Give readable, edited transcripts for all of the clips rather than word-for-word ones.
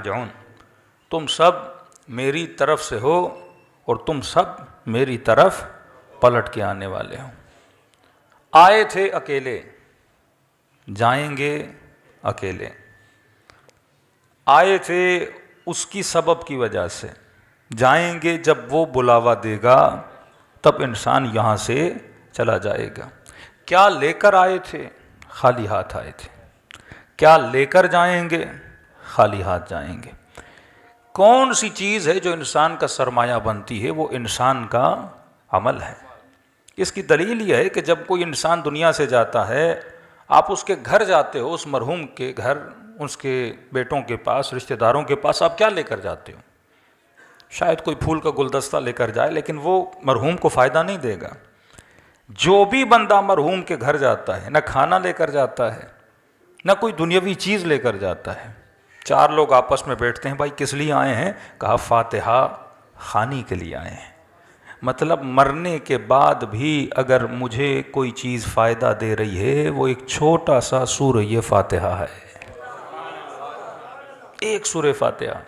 راجعون، تم سب میری طرف سے ہو اور تم سب میری طرف پلٹ کے آنے والے ہو۔ آئے تھے اکیلے، جائیں گے اکیلے۔ آئے تھے اس کی سبب کی وجہ سے، جائیں گے جب وہ بلاوا دے گا تب انسان یہاں سے چلا جائے گا۔ کیا لے کر آئے تھے؟ خالی ہاتھ آئے تھے۔ کیا لے کر جائیں گے؟ خالی ہاتھ جائیں گے۔ کون سی چیز ہے جو انسان کا سرمایہ بنتی ہے؟ وہ انسان کا عمل ہے۔ اس کی دلیل یہ ہے کہ جب کوئی انسان دنیا سے جاتا ہے، آپ اس کے گھر جاتے ہو، اس مرحوم کے گھر، اس کے بیٹوں کے پاس، رشتہ داروں کے پاس، آپ کیا لے کر جاتے ہو؟ شاید کوئی پھول کا گلدستہ لے کر جائے، لیکن وہ مرحوم کو فائدہ نہیں دے گا۔ جو بھی بندہ مرحوم کے گھر جاتا ہے، نہ کھانا لے کر جاتا ہے، نہ کوئی دنیاوی چیز لے کر جاتا ہے۔ چار لوگ آپس میں بیٹھتے ہیں، بھائی کس لیے آئے ہیں؟ کہا فاتحہ خوانی کے لیے آئے ہیں۔ مطلب مرنے کے بعد بھی اگر مجھے کوئی چیز فائدہ دے رہی ہے، وہ ایک چھوٹا سا سورہ فاتحہ ہے، ایک سورہ فاتحہ۔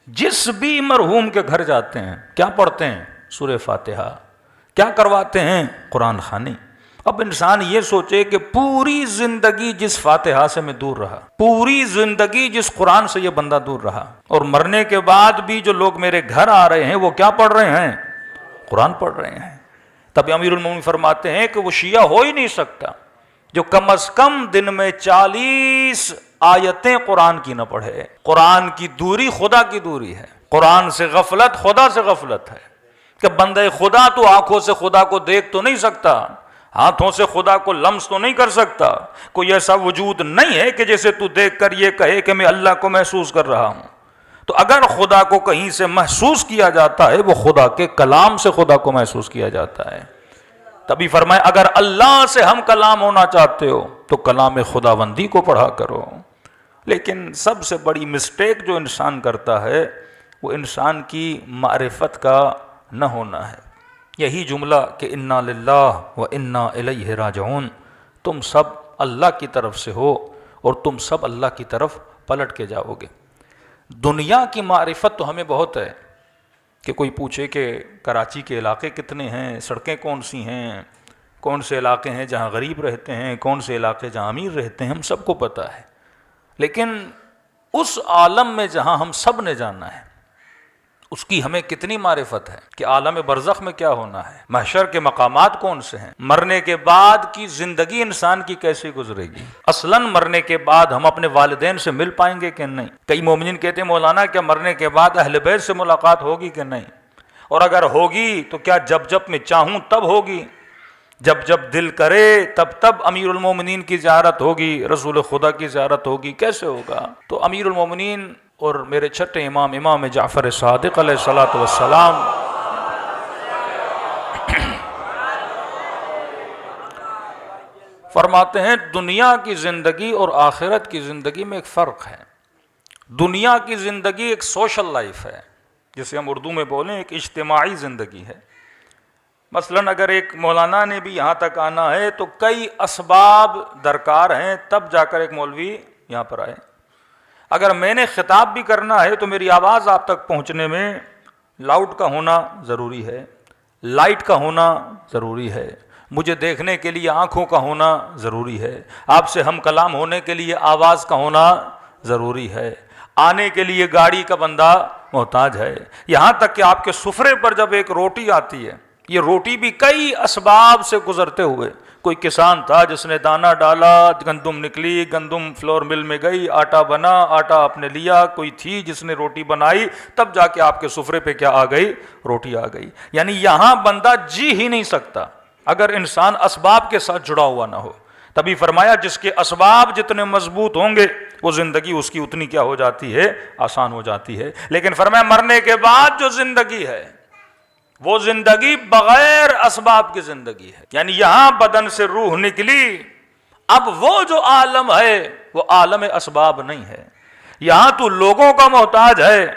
جس بھی مرحوم کے گھر جاتے ہیں کیا پڑھتے ہیں؟ سورہ فاتحہ۔ کیا کرواتے ہیں؟ قرآن خوانی۔ اب انسان یہ سوچے کہ پوری زندگی جس فاتحہ سے میں دور رہا، پوری زندگی جس قرآن سے یہ بندہ دور رہا، اور مرنے کے بعد بھی جو لوگ میرے گھر آ رہے ہیں وہ کیا پڑھ رہے ہیں؟ قرآن پڑھ رہے ہیں۔ تب امیر المومنین فرماتے ہیں کہ وہ شیعہ ہو ہی نہیں سکتا جو کم از کم دن میں 40 آیتیں قرآن کی نہ پڑھے۔ قرآن کی دوری خدا کی دوری ہے، قرآن سے غفلت خدا سے غفلت ہے۔ کہ بندہ خدا تو آنکھوں سے خدا کو دیکھ تو نہیں سکتا، ہاتھوں سے خدا کو لمس تو نہیں کر سکتا، کوئی ایسا وجود نہیں ہے کہ جیسے تو دیکھ کر یہ کہے کہ میں اللہ کو محسوس کر رہا ہوں۔ تو اگر خدا کو کہیں سے محسوس کیا جاتا ہے، وہ خدا کے کلام سے خدا کو محسوس کیا جاتا ہے۔ تبھی فرمائے اگر اللہ سے ہم کلام ہونا چاہتے ہو تو کلام خداوندی کو پڑھا کرو۔ لیکن سب سے بڑی مسٹیک جو انسان کرتا ہے وہ انسان کی معرفت کا نہ ہونا ہے۔ یہی جملہ کہ انا للہ و انا الیہ راجعون، تم سب اللہ کی طرف سے ہو اور تم سب اللہ کی طرف پلٹ کے جاؤ گے۔ دنیا کی معرفت تو ہمیں بہت ہے کہ کوئی پوچھے کہ کراچی کے علاقے کتنے ہیں، سڑکیں کون سی ہیں، کون سے علاقے ہیں جہاں غریب رہتے ہیں، کون سے علاقے جہاں امیر رہتے ہیں، ہم سب کو پتہ ہے۔ لیکن اس عالم میں جہاں ہم سب نے جانا ہے، اس کی ہمیں کتنی معرفت ہے کہ عالم برزخ میں کیا ہونا ہے، محشر کے مقامات کون سے ہیں، مرنے کے بعد کی زندگی انسان کی کیسے گزرے گی، اصلاً مرنے کے بعد ہم اپنے والدین سے مل پائیں گے کہ نہیں۔ کئی مومنین کہتے ہیں مولانا کیا مرنے کے بعد اہل بیت سے ملاقات ہوگی کہ نہیں، اور اگر ہوگی تو کیا جب جب میں چاہوں تب ہوگی، جب جب دل کرے تب تب امیر المومنین کی زیارت ہوگی، رسول خدا کی زیارت ہوگی، کیسے ہوگا؟ تو امیر المومنین اور میرے چھٹے امام جعفر صادق علیہ الصلوۃ والسلام فرماتے ہیں دنیا کی زندگی اور آخرت کی زندگی میں ایک فرق ہے۔ دنیا کی زندگی ایک سوشل لائف ہے، جسے ہم اردو میں بولیں ایک اجتماعی زندگی ہے۔ مثلاً اگر ایک مولانا نے بھی یہاں تک آنا ہے تو کئی اسباب درکار ہیں، تب جا کر ایک مولوی یہاں پر آئے۔ اگر میں نے خطاب بھی کرنا ہے تو میری آواز آپ تک پہنچنے میں لاؤڈ کا ہونا ضروری ہے، لائٹ کا ہونا ضروری ہے، مجھے دیکھنے کے لیے آنکھوں کا ہونا ضروری ہے، آپ سے ہم کلام ہونے کے لیے آواز کا ہونا ضروری ہے، آنے کے لیے گاڑی کا بندہ محتاج ہے، یہاں تک کہ آپ کے سفرے پر جب ایک روٹی آتی ہے، یہ روٹی بھی کئی اسباب سے گزرتے ہوئے، کوئی کسان تھا جس نے دانہ ڈالا، گندم نکلی، گندم فلور مل میں گئی، آٹا بنا، آٹا آپ نے لیا، کوئی تھی جس نے روٹی بنائی، تب جا کے آپ کے سفرے پہ کیا آ گئی؟ روٹی آ گئی۔ یعنی یہاں بندہ جی ہی نہیں سکتا اگر انسان اسباب کے ساتھ جڑا ہوا نہ ہو۔ تبھی فرمایا جس کے اسباب جتنے مضبوط ہوں گے وہ زندگی اس کی اتنی کیا ہو جاتی ہے؟ آسان ہو جاتی ہے۔ لیکن فرمایا مرنے کے بعد جو زندگی ہے وہ زندگی بغیر اسباب کی زندگی ہے، یعنی یہاں بدن سے روح نکلی، اب وہ جو عالم ہے وہ عالم اسباب نہیں ہے۔ یہاں تو لوگوں کا محتاج ہے،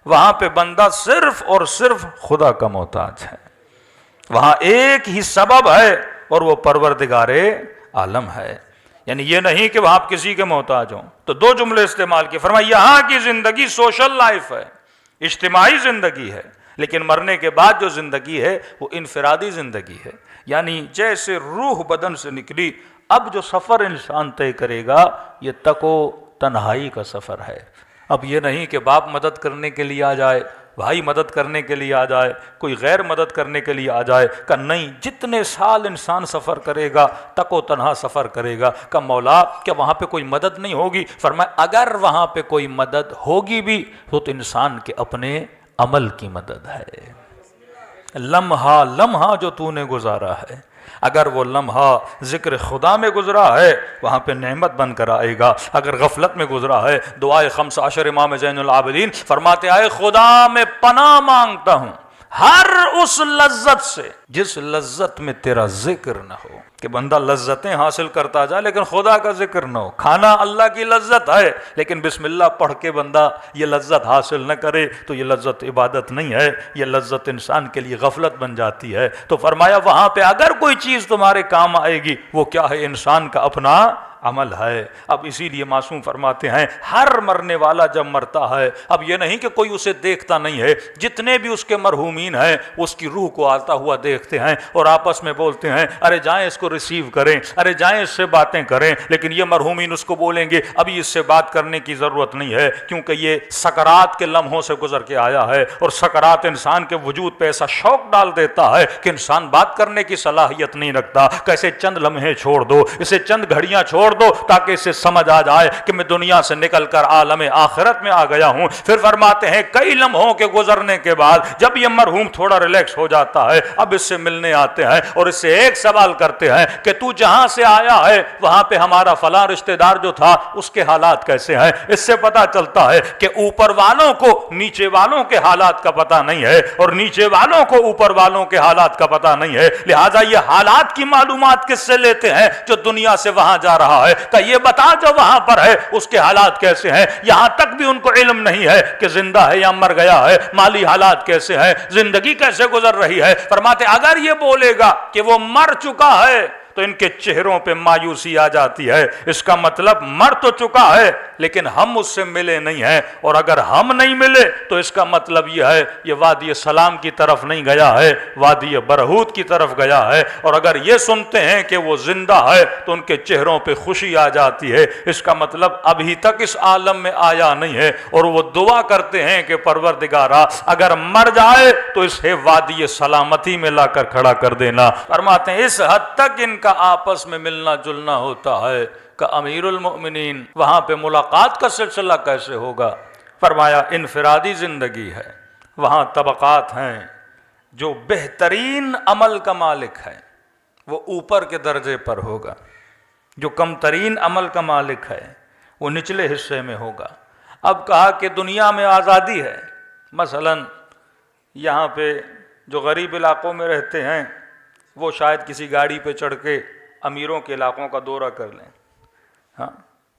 وہاں پہ بندہ صرف اور صرف خدا کا محتاج ہے۔ وہاں ایک ہی سبب ہے اور وہ پروردگار عالم ہے۔ یعنی یہ نہیں کہ وہ آپ کسی کے محتاج ہوں. تو دو جملے استعمال کیے. فرمایا یہاں کی زندگی سوشل لائف ہے، اجتماعی زندگی ہے، لیکن مرنے کے بعد جو زندگی ہے وہ انفرادی زندگی ہے. یعنی جیسے روح بدن سے نکلی، اب جو سفر انسان طے کرے گا یہ تک و تنہائی کا سفر ہے. اب یہ نہیں کہ باپ مدد کرنے کے لیے آ جائے، بھائی مدد کرنے کے لیے آ جائے، کوئی غیر مدد کرنے کے لیے آ جائے. کہ نہیں، جتنے سال انسان سفر کرے گا تک و تنہا سفر کرے گا. کہ مولا کیا وہاں پہ کوئی مدد نہیں ہوگی؟ فرمایا اگر وہاں پہ کوئی مدد ہوگی بھی تو انسان کے اپنے عمل کی مدد ہے. لمحہ لمحہ جو تو نے گزارا ہے، اگر وہ لمحہ ذکر خدا میں گزرا ہے وہاں پہ نعمت بن کر آئے گا. اگر غفلت میں گزرا ہے، دعائے 15 امام زین العابدین فرماتے آئے خدا میں پناہ مانگتا ہوں ہر اس لذت سے جس لذت میں تیرا ذکر نہ ہو. کہ بندہ لذتیں حاصل کرتا جائے لیکن خدا کا ذکر نہ ہو. کھانا اللہ کی لذت ہے لیکن بسم اللہ پڑھ کے بندہ یہ لذت حاصل نہ کرے تو یہ لذت عبادت نہیں ہے، یہ لذت انسان کے لیے غفلت بن جاتی ہے. تو فرمایا وہاں پہ اگر کوئی چیز تمہارے کام آئے گی وہ کیا ہے؟ انسان کا اپنا عمل ہے. اب اسی لیے معصوم فرماتے ہیں ہر مرنے والا جب مرتا ہے، اب یہ نہیں کہ کوئی اسے دیکھتا نہیں ہے، جتنے بھی اس کے مرحومین ہیں اس کی روح کو آتا ہوا دیکھتے ہیں اور آپس میں بولتے ہیں ارے جائیں اس کو ریسیو کریں، ارے جائیں اس سے باتیں کریں. لیکن یہ مرحومین اس کو بولیں گے ابھی اس سے بات کرنے کی ضرورت نہیں ہے، کیونکہ یہ سکرات کے لمحوں سے گزر کے آیا ہے اور سکرات انسان کے وجود پہ ایسا شوق ڈال دیتا ہے کہ انسان بات کرنے کی صلاحیت نہیں رکھتا. کیسے چند لمحے چھوڑ دو، اسے چند گھڑیاں چھوڑ دو تاکہ اسے سمجھ آ جائے کہ میں دنیا سے نکل کر عالم آخرت میں آ گیا ہوں. پھر فرماتے ہیں کئی لمحوں کے گزرنے کے بعد جب یہ مرحوم تھوڑا ریلیکس ہو جاتا ہے اب اس سے ملنے آتے ہیں اور اس سے ایک سوال کرتے ہیں کہ تو جہاں سے آیا ہے وہاں پہ ہمارا فلاں رشتہ دار جو تھا اس کے حالات کیسے ہیں. اس سے پتا چلتا ہے کہ اوپر والوں کو نیچے والوں کے حالات کا پتا نہیں ہے اور نیچے والوں کو اوپر والوں کے حالات کا پتا نہیں ہے. لہٰذا یہ حالات کی معلومات کس سے لیتے ہیں؟ جو دنیا سے وہاں جا رہا ہے. کہ یہ بتا جو وہاں پر ہے اس کے حالات کیسے ہیں. یہاں تک بھی ان کو علم نہیں ہے کہ زندہ ہے یا مر گیا ہے، مالی حالات کیسے ہیں، زندگی کیسے گزر رہی ہے. فرماتے اگر یہ بولے گا کہ وہ مر چکا ہے تو ان کے چہروں پہ مایوسی آ جاتی ہے. اس کا مطلب مر تو چکا ہے لیکن ہم اس سے ملے نہیں ہیں، اور اگر ہم نہیں ملے تو اس کا مطلب یہ ہے یہ وادی سلام کی طرف نہیں گیا ہے، وادی برہوت کی طرف گیا ہے. اور اگر یہ سنتے ہیں کہ وہ زندہ ہے تو ان کے چہروں پہ خوشی آ جاتی ہے. اس کا مطلب ابھی تک اس عالم میں آیا نہیں ہے اور وہ دعا کرتے ہیں کہ پروردگارا اگر مر جائے تو اسے وادی سلامتی میں لا کر کھڑا کر دینا. فرماتے ہیں اس حد تک ان کا آپس میں ملنا جلنا ہوتا ہے کہ امیر المؤمنین وہاں پہ ملاقات کا سلسلہ کیسے ہوگا. فرمایا انفرادی زندگی ہے، وہاں طبقات ہیں. جو بہترین عمل کا مالک ہے وہ اوپر کے درجے پر ہوگا، جو کم ترین عمل کا مالک ہے وہ نچلے حصے میں ہوگا. اب کہا کہ دنیا میں آزادی ہے، مثلا یہاں پہ جو غریب علاقوں میں رہتے ہیں وہ شاید کسی گاڑی پہ چڑھ کے امیروں کے علاقوں کا دورہ کر لیں. ہاں،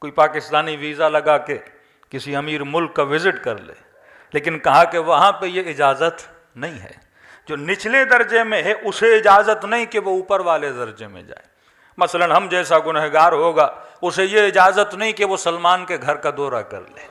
کوئی پاکستانی ویزا لگا کے کسی امیر ملک کا وزٹ کر لے. لیکن کہا کہ وہاں پہ یہ اجازت نہیں ہے. جو نچلے درجے میں ہے اسے اجازت نہیں کہ وہ اوپر والے درجے میں جائے. مثلا ہم جیسا گنہگار ہوگا اسے یہ اجازت نہیں کہ وہ سلمان کے گھر کا دورہ کر لے.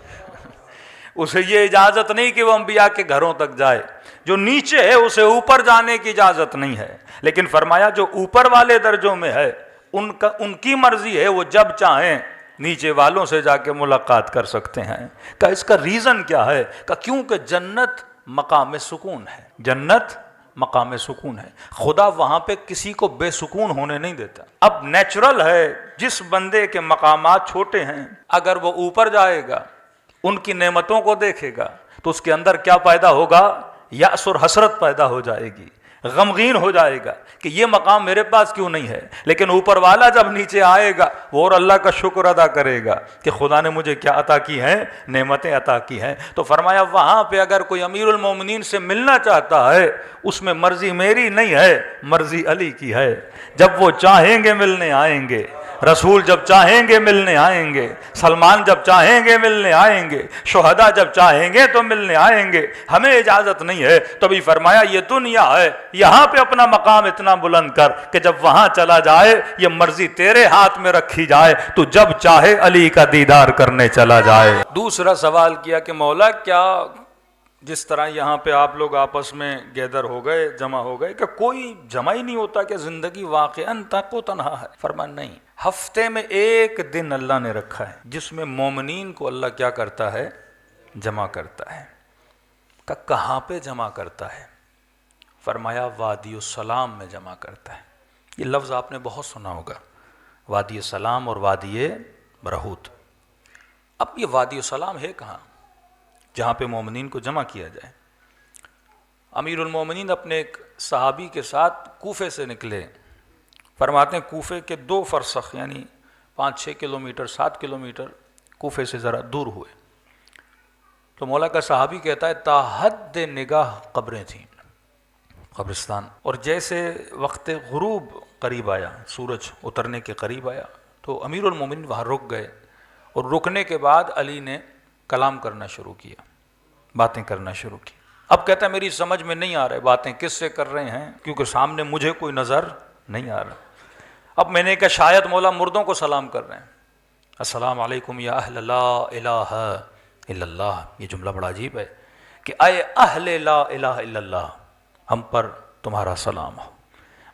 اسے یہ اجازت نہیں کہ وہ انبیاء کے گھروں تک جائے. جو نیچے ہے اسے اوپر جانے کی اجازت نہیں ہے. لیکن فرمایا جو اوپر والے درجوں میں ہے ان کی مرضی ہے، وہ جب چاہیں نیچے والوں سے جا کے ملاقات کر سکتے ہیں. کہ اس کا ریزن کیا ہے؟ کہ کیونکہ جنت مقام سکون ہے. جنت مقام سکون ہے. خدا وہاں پہ کسی کو بے سکون ہونے نہیں دیتا. اب نیچرل ہے جس بندے کے مقامات چھوٹے ہیں اگر وہ اوپر جائے گا ان کی نعمتوں کو دیکھے گا تو اس کے اندر کیا پیدا ہوگا؟ یأس اور حسرت پیدا ہو جائے گی، غمگین ہو جائے گا کہ یہ مقام میرے پاس کیوں نہیں ہے. لیکن اوپر والا جب نیچے آئے گا وہ اور اللہ کا شکر ادا کرے گا کہ خدا نے مجھے کیا عطا کی ہیں، نعمتیں عطا کی ہیں. تو فرمایا وہاں پہ اگر کوئی امیر المومنین سے ملنا چاہتا ہے اس میں مرضی میری نہیں ہے، مرضی علی کی ہے. جب وہ چاہیں گے ملنے آئیں گے، رسول جب چاہیں گے ملنے آئیں گے، سلمان جب چاہیں گے ملنے آئیں گے، شہداء جب چاہیں گے تو ملنے آئیں گے، ہمیں اجازت نہیں ہے۔ تبھی فرمایا یہ دنیا ہے، یہاں پہ اپنا مقام اتنا بلند کر کہ جب وہاں چلا جائے یہ مرضی تیرے ہاتھ میں رکھی جائے، تو جب چاہے علی کا دیدار کرنے چلا جائے۔ دوسرا سوال کیا کہ مولا کیا جس طرح یہاں پہ آپ لوگ آپس میں گیدر ہو گئے، جمع ہو گئے، کہ کوئی جمع ہی نہیں ہوتا کہ زندگی واقعاً تک و تنہا ہے؟ فرمان نہیں، ہفتے میں ایک دن اللہ نے رکھا ہے جس میں مومنین کو اللہ کیا کرتا ہے؟ جمع کرتا ہے۔ کہاں پہ جمع کرتا ہے؟ فرمایا وادی السلام میں جمع کرتا ہے۔ یہ لفظ آپ نے بہت سنا ہوگا، وادی السلام اور وادی برہوت۔ اب یہ وادی السلام ہے کہاں جہاں پہ مومنین کو جمع کیا جائے؟ امیر المومنین اپنے ایک صحابی کے ساتھ کوفے سے نکلے، فرماتے ہیں کوفے کے 2 فرسخ یعنی 5-6 کلومیٹر 7 کلومیٹر کوفے سے ذرا دور ہوئے، تو مولا کا صحابی کہتا ہے تا حد نگاہ قبریں تھیں، قبرستان، اور جیسے وقت غروب قریب آیا، سورج اترنے کے قریب آیا، تو امیر المومنین وہاں رک گئے، اور رکنے کے بعد علی نے کلام کرنا شروع کیا، باتیں کرنا شروع کی۔ اب کہتا ہے میری سمجھ میں نہیں آ رہے باتیں کس سے کر رہے ہیں، کیونکہ سامنے مجھے کوئی نظر نہیں آ رہا۔ اب میں نے کہا شاید مولا مردوں کو سلام کر رہے ہیں، السلام علیکم یا اہل لا الہ الا اللہ۔ یہ جملہ بڑا عجیب ہے کہ اے اہل لا الہ الا اللہ، ہم پر تمہارا سلام ہو۔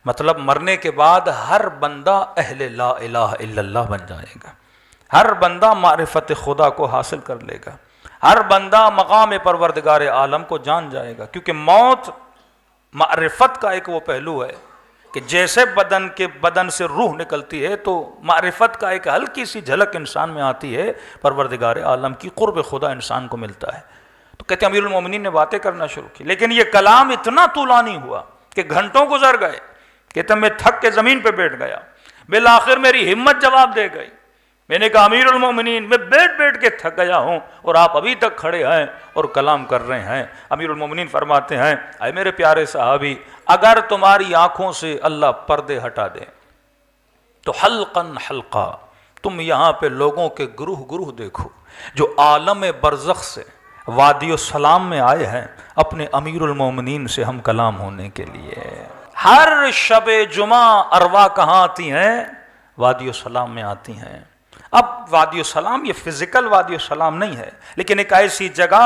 مطلب مرنے کے بعد ہر بندہ اہل لا الہ الا اللہ بن جائے گا، ہر بندہ معرفت خدا کو حاصل کر لے گا، ہر بندہ مقام پروردگار عالم کو جان جائے گا، کیونکہ موت معرفت کا ایک وہ پہلو ہے کہ جیسے بدن سے روح نکلتی ہے تو معرفت کا ایک ہلکی سی جھلک انسان میں آتی ہے، پروردگار عالم کی قرب خدا انسان کو ملتا ہے۔ تو کہتے ہیں امیر المومنین نے باتیں کرنا شروع کی، لیکن یہ کلام اتنا طولانی ہوا کہ گھنٹوں گزر گئے۔ کہتے ہیں میں تھک کے زمین پہ بیٹھ گیا، بالآخر میری ہمت جواب دے گئی، میں نے کہا امیر المومنین میں بیٹھ کے تھک گیا ہوں اور آپ ابھی تک کھڑے ہیں اور کلام کر رہے ہیں۔ امیر المومنین فرماتے ہیں اے میرے پیارے صحابی، اگر تمہاری آنکھوں سے اللہ پردے ہٹا دے تو حلقاً حلقہ تم یہاں پہ لوگوں کے گروہ دیکھو جو عالم برزخ سے وادی السلام میں آئے ہیں اپنے امیر المومنین سے ہم کلام ہونے کے لیے۔ ہر شب جمعہ ارواح کہاں آتی ہیں؟ وادی السلام میں آتی ہیں۔ اب وادی السلام یہ فزیکل وادی السلام نہیں ہے، لیکن ایک ایسی جگہ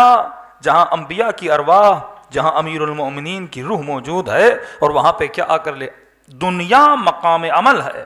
جہاں انبیاء کی ارواح، جہاں امیر المومنین کی روح موجود ہے، اور وہاں پہ کیا آ کر لے؟ دنیا مقام عمل ہے۔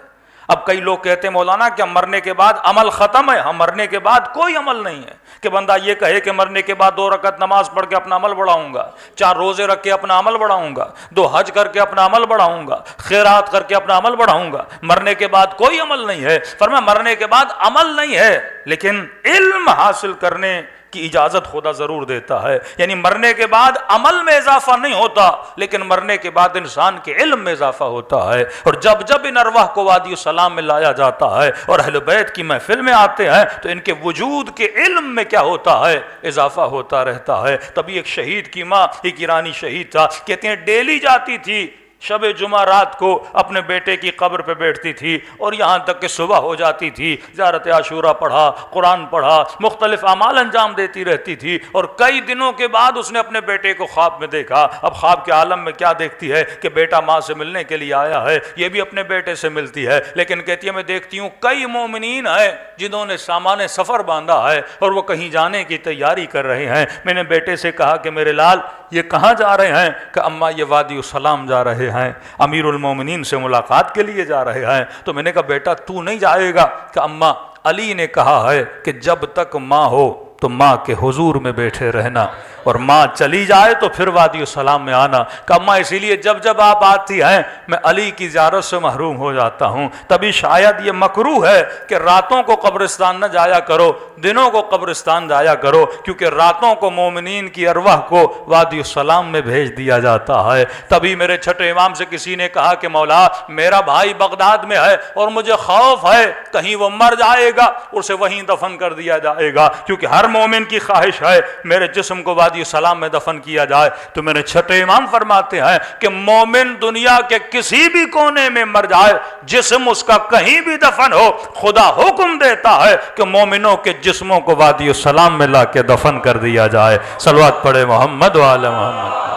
اب کئی لوگ کہتے ہیں مولانا کیا مرنے کے بعد عمل ختم ہے؟ ہم مرنے کے بعد کوئی عمل نہیں ہے کہ بندہ یہ کہے کہ مرنے کے بعد 2 رکعت نماز پڑھ کے اپنا عمل بڑھاؤں گا، 4 روزے رکھ کے اپنا عمل بڑھاؤں گا، 2 حج کر کے اپنا عمل بڑھاؤں گا، خیرات کر کے اپنا عمل بڑھاؤں گا۔ مرنے کے بعد کوئی عمل نہیں ہے۔ فرمایا مرنے کے بعد عمل نہیں ہے، لیکن علم حاصل کرنے کی اجازت خدا ضرور دیتا ہے۔ یعنی مرنے کے بعد عمل میں اضافہ نہیں ہوتا، لیکن مرنے کے بعد انسان کے علم میں اضافہ ہوتا ہے۔ اور جب ان ارواح کو وادی السلام میں لایا جاتا ہے اور اہل بیت کی محفل میں آتے ہیں تو ان کے وجود کے علم میں کیا ہوتا ہے؟ اضافہ ہوتا رہتا ہے۔ تبھی ایک شہید کی ماں، ایک ایرانی شہید تھا، کہتے ہیں ڈیلی جاتی تھی شب جمعہ رات کو اپنے بیٹے کی قبر پہ بیٹھتی تھی، اور یہاں تک کہ صبح ہو جاتی تھی، زیارت عاشورہ پڑھا، قرآن پڑھا، مختلف اعمال انجام دیتی رہتی تھی۔ اور کئی دنوں کے بعد اس نے اپنے بیٹے کو خواب میں دیکھا۔ اب خواب کے عالم میں کیا دیکھتی ہے کہ بیٹا ماں سے ملنے کے لیے آیا ہے، یہ بھی اپنے بیٹے سے ملتی ہے، لیکن کہتی ہے میں دیکھتی ہوں کئی مومنین ہیں جنہوں نے سامان سفر باندھا ہے اور وہ کہیں جانے کی تیاری کر رہے ہیں۔ میں نے بیٹے سے کہا کہ میرے لال یہ کہاں جا رہے ہیں؟ کہ اماں یہ وادی السلام جا رہے ہیں، امیر المومنین سے ملاقات کے لیے جا رہے ہیں۔ تو میں نے کہا بیٹا تو نہیں جائے گا؟ کہ اماں علی نے کہا ہے کہ جب تک ماں ہو تو ماں کے حضور میں بیٹھے رہنا، اور ماں چلی جائے تو پھر وادی السلام میں آنا۔ کہ اماں اسی لیے جب آپ آتی ہیں میں علی کی زیارت سے محروم ہو جاتا ہوں۔ تبھی شاید یہ مکروہ ہے کہ راتوں کو قبرستان نہ جایا کرو، دنوں کو قبرستان جایا کرو، کیونکہ راتوں کو مومنین کی ارواح کو وادی السلام میں بھیج دیا جاتا ہے۔ تبھی میرے چھٹے امام سے کسی نے کہا کہ مولا میرا بھائی بغداد میں ہے اور مجھے خوف ہے کہیں وہ مر جائے گا، اسے وہیں دفن کر دیا جائے گا، کیونکہ ہر مومن کی خواہش ہے میرے جسم کو وادی وادی سلام میں دفن کیا جائے تو میرے چھٹے امام فرماتے ہیں کہ مومن دنیا کے کسی بھی کونے میں مر جائے، جسم اس کا کہیں بھی دفن ہو، خدا حکم دیتا ہے کہ مومنوں کے جسموں کو وادی سلام میں لا کے دفن کر دیا جائے۔ صلوات پڑھے محمد و آل محمد۔